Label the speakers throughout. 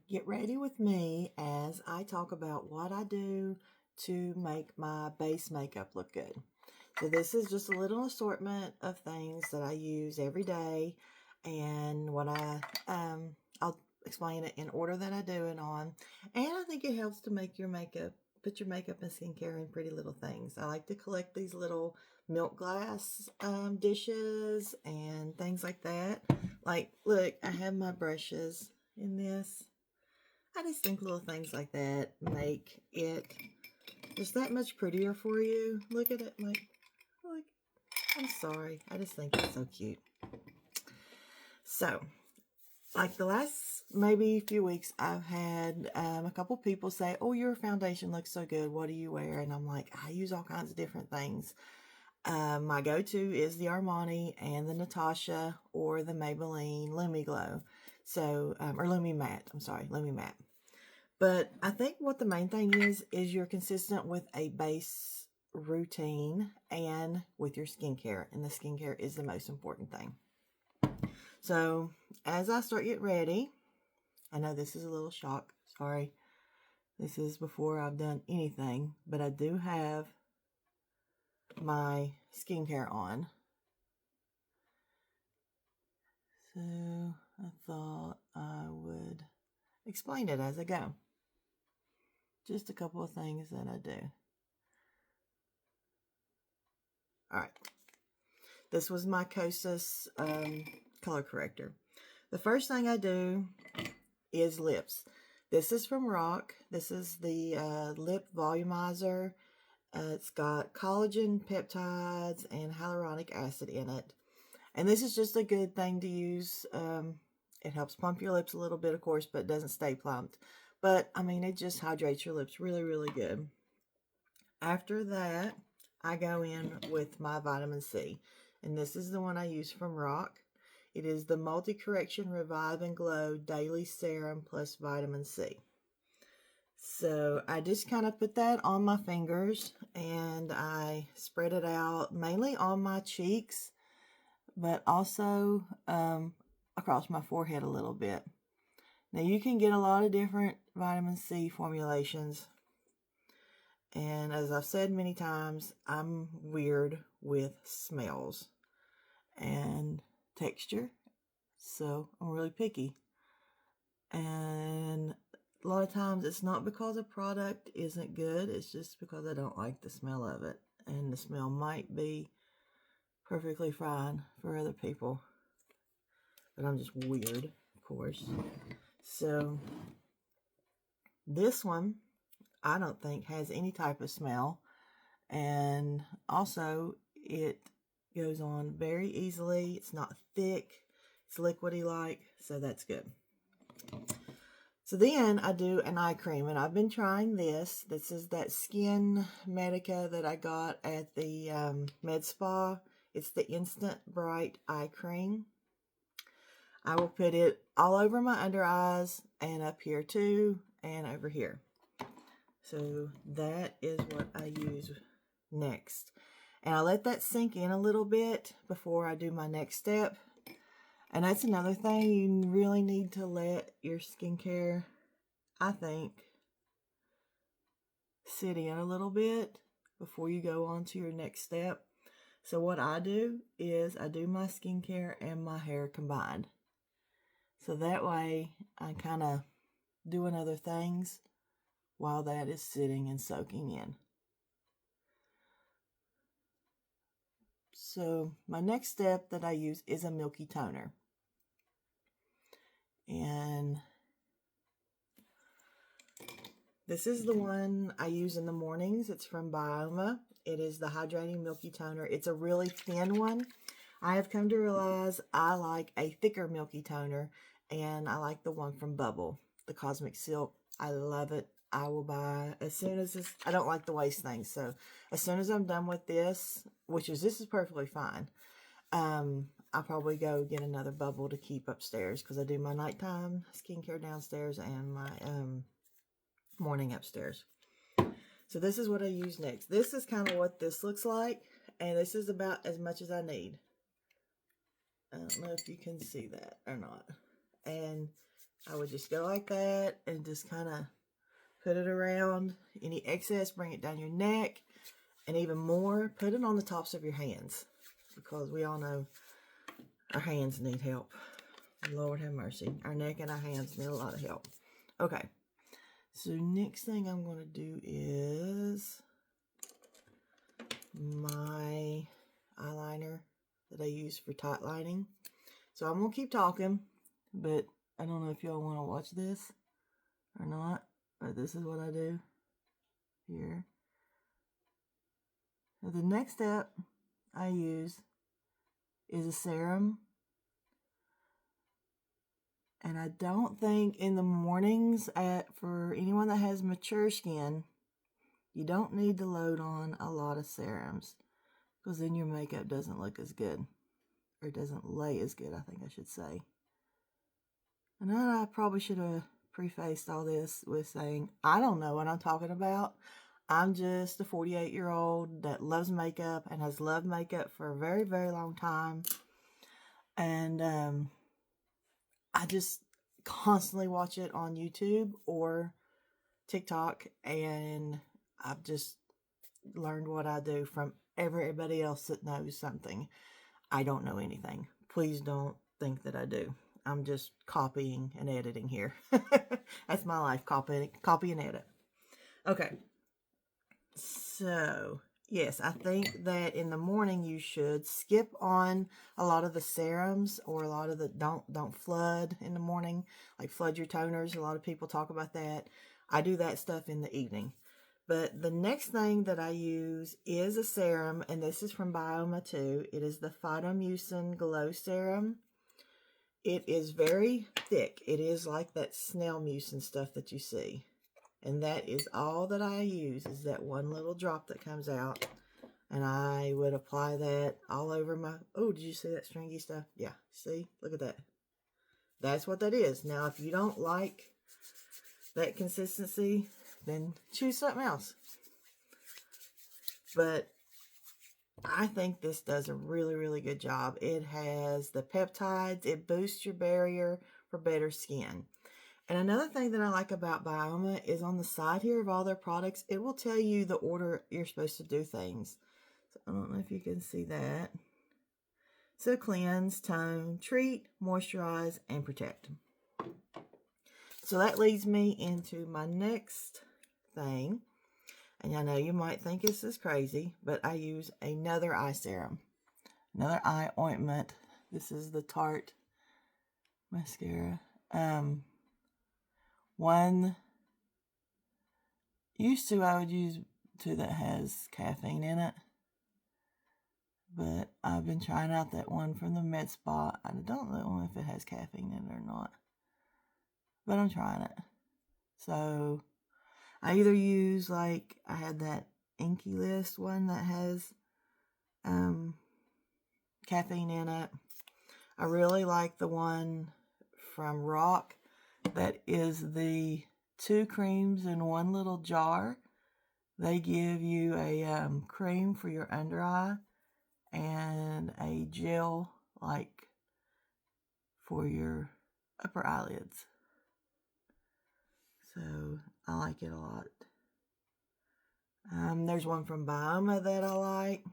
Speaker 1: Get ready with me as I talk about what I do to make my base makeup look good. So this is just a little assortment of things that I use every day, and I'll explain it in order that I do it on. And I think it helps to make your makeup, put your makeup and skincare in pretty little things. I like to collect these little milk glass dishes and things like that. Like, look, I have my brushes in this. I just think little things like that make it just that much prettier for you. Look at it, like, I'm sorry. I just think it's so cute. So, like the last maybe few weeks, I've had a couple people say, "Oh, your foundation looks so good. What do you wear?" And I'm like, I use all kinds of different things. My go-to is the Armani and the Natasha or the Maybelline Lumi Glow. So, or Lumi Matte. I'm sorry, Lumi Matte. But I think what the main thing is you're consistent with a base routine and with your skincare. And the skincare is the most important thing. So as I start getting ready, I know this is a little shock. Sorry. This is before I've done anything. But I do have my skincare on. So I thought I would explain it as I go. Just a couple of things that I do. All right. This was my Kosas color corrector. The first thing I do is lips. This is from RoC. This is the lip volumizer. It's got collagen, peptides, and hyaluronic acid in it. And this is just a good thing to use. It helps plump your lips a little bit, of course, but it doesn't stay plumped. But, I mean, it just hydrates your lips really, really good. After that, I go in with my vitamin C. And this is the one I use from RoC. It is the Multi-Correction Revive and Glow Daily Serum plus Vitamin C. So I just kind of put that on my fingers and I spread it out mainly on my cheeks, but also across my forehead a little bit. Now you can get a lot of different vitamin C formulations. And as I've said many times, I'm weird with smells and texture. So I'm really picky. And a lot of times it's not because a product isn't good. It's just because I don't like the smell of it. And the smell might be perfectly fine for other people. But I'm just weird, of course. So this one, I don't think has any type of smell. And also it goes on very easily. It's not thick. It's liquidy like, so that's good. So then I do an eye cream, and I've been trying this. This is that Skin Medica that I got at the med spa. It's the Instant Bright Eye Cream. I will put it all over my under eyes and up here too, and over here. So that is what I use next. And I let that sink in a little bit before I do my next step. And that's another thing, you really need to let your skincare, I think, sit in a little bit before you go on to your next step. So what I do is I do my skincare and my hair combined. So that way I kind of doing other things while that is sitting and soaking in. So my next step that I use is a milky toner. And this is the one I use in the mornings. It's from Bioma. It is the Hydrating Milky Toner. It's a really thin one. I have come to realize I like a thicker milky toner, and I like the one from Bubble, the Cosmic Silk. I love it. I will buy as soon as this. I don't like the waste things, so as soon as I'm done with this, this is perfectly fine. I'll probably go get another Bubble to keep upstairs because I do my nighttime skincare downstairs and my morning upstairs. So this is what I use next. This is kind of what this looks like, and this is about as much as I need. I don't know if you can see that or not. And I would just go like that and just kind of put it around. Any excess, bring it down your neck. And even more, put it on the tops of your hands. Because we all know our hands need help. Lord have mercy. Our neck and our hands need a lot of help. Okay. So next thing I'm going to do is my eyeliner that I use for tight lining. So I'm going to keep talking, but I don't know if y'all want to watch this or not, but this is what I do here. Now the next step I use is a serum. And I don't think in the mornings, for anyone that has mature skin, you don't need to load on a lot of serums, because then your makeup doesn't look as good, or doesn't lay as good, I think I should say. And then I probably should have prefaced all this with saying, I don't know what I'm talking about. I'm just a 48-year-old that loves makeup and has loved makeup for a very, very long time. And I just constantly watch it on YouTube or TikTok, and I've just learned what I do from everybody else that knows something. I don't know anything. Please don't think that I do. I'm just copying and editing here. That's my life, copy and edit. Okay. So, yes, I think that in the morning you should skip on a lot of the serums, or a lot of the don't flood in the morning, like flood your toners. A lot of people talk about that. I do that stuff in the evening. But the next thing that I use is a serum, and this is from Bioma too. It is the Phytomucin Glow Serum. It is very thick. It is like that snail mucin stuff that you see. And that is all that I use, is that one little drop that comes out. And I would apply that all over my... Oh, did you see that stringy stuff? Yeah, see? Look at that. That's what that is. Now, if you don't like that consistency, then choose something else. But I think this does a really, really good job. It has the peptides. It boosts your barrier for better skin. And another thing that I like about Bioma is on the side here of all their products, it will tell you the order you're supposed to do things. So I don't know if you can see that. So cleanse, tone, treat, moisturize, and protect. So that leads me into my next thing. And I know you might think this is crazy, but I use another eye serum. Another eye ointment. This is the Tarte mascara. One, used to I would use two that has caffeine in it. But I've been trying out that one from the Med Spa. I don't know if it has caffeine in it or not. But I'm trying it. So I either use, like, I had that Inky List one that has caffeine in it. I really like the one from Rock that is the 2 creams in one little jar. They give you a cream for your under eye and a gel, like, for your upper eyelids. So I like it a lot. There's one from Bioma that I like.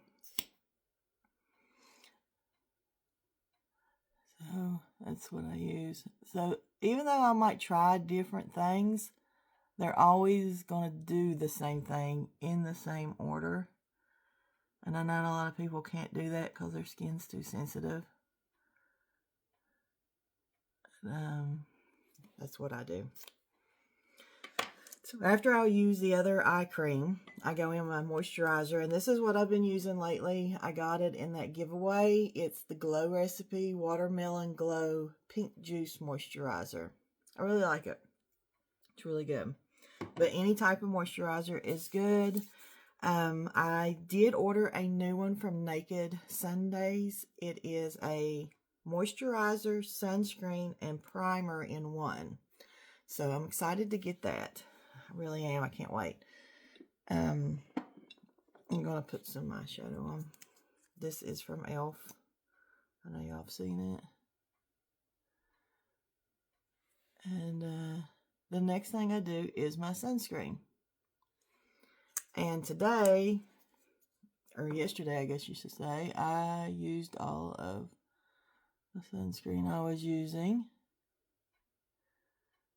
Speaker 1: So that's what I use. So even though I might try different things, they're always going to do the same thing in the same order. And I know a lot of people can't do that because their skin's too sensitive. That's what I do. So after I use the other eye cream, I go in my moisturizer. And this is what I've been using lately. I got it in that giveaway. It's the Glow Recipe Watermelon Glow Pink Juice Moisturizer. I really like it. It's really good. But any type of moisturizer is good. I did order a new one from Naked Sundays. It is a moisturizer, sunscreen, and primer in one. So I'm excited to get that. I really am. I can't wait. I'm going to put some eyeshadow on. This is from e.l.f. I know y'all have seen it. And the next thing I do is my sunscreen. And today, or yesterday, I guess you should say, I used all of the sunscreen I was using.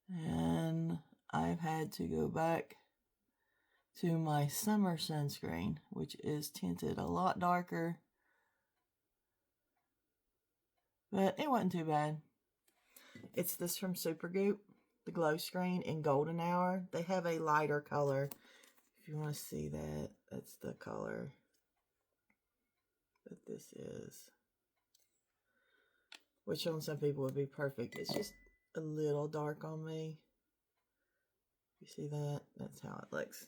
Speaker 1: And I've had to go back to my summer sunscreen, which is tinted a lot darker. But it wasn't too bad. It's this from Supergoop, the Glow Screen in Golden Hour. They have a lighter color. If you want to see that, that's the color that this is. Which on some people would be perfect. It's just a little dark on me. You see that? That's how it looks.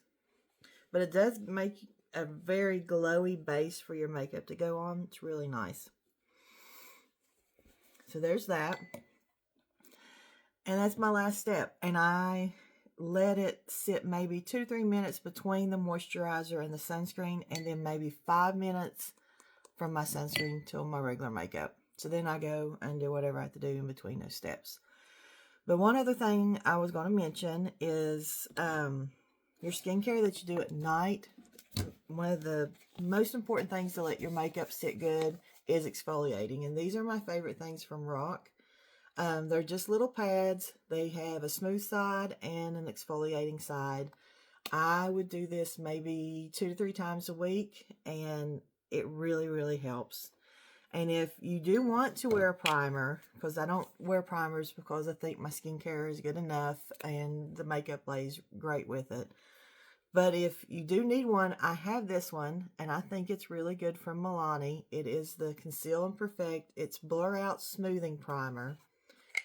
Speaker 1: But it does make a very glowy base for your makeup to go on. It's really nice. So there's that. And that's my last step. And I let it sit maybe 2-3 minutes between the moisturizer and the sunscreen. And then maybe 5 minutes from my sunscreen till my regular makeup. So then I go and do whatever I have to do in between those steps. But one other thing I was going to mention is your skincare that you do at night. One of the most important things to let your makeup sit good is exfoliating. And these are my favorite things from RoC. They're just little pads. They have a smooth side and an exfoliating side. I would do this maybe 2 to 3 times a week, and it really, really helps. And if you do want to wear a primer, because I don't wear primers because I think my skincare is good enough and the makeup lays great with it. But if you do need one, I have this one, and I think it's really good from Milani. It is the Conceal and Perfect. It's Blur Out Smoothing Primer.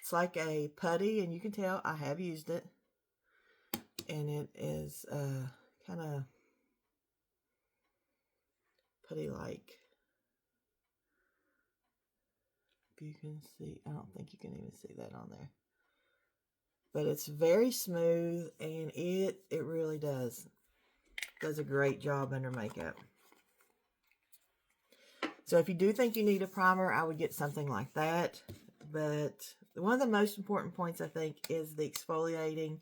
Speaker 1: It's like a putty, and you can tell I have used it. And it is kind of putty-like. If you can see, I don't think you can even see that on there. But it's very smooth, and it really does a great job under makeup. So if you do think you need a primer, I would get something like that. But one of the most important points, I think, is the exfoliating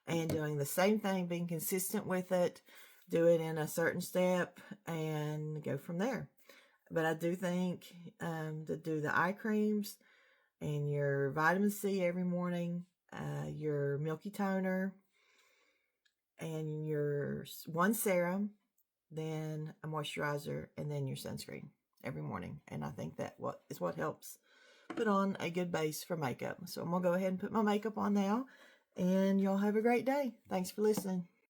Speaker 1: and doing the same thing, being consistent with it, do it in a certain step, and go from there. But I do think to do the eye creams and your vitamin C every morning, your milky toner, and your one serum, then a moisturizer, and then your sunscreen every morning. And I think that is what helps put on a good base for makeup. So I'm going to go ahead and put my makeup on now, and y'all have a great day. Thanks for listening.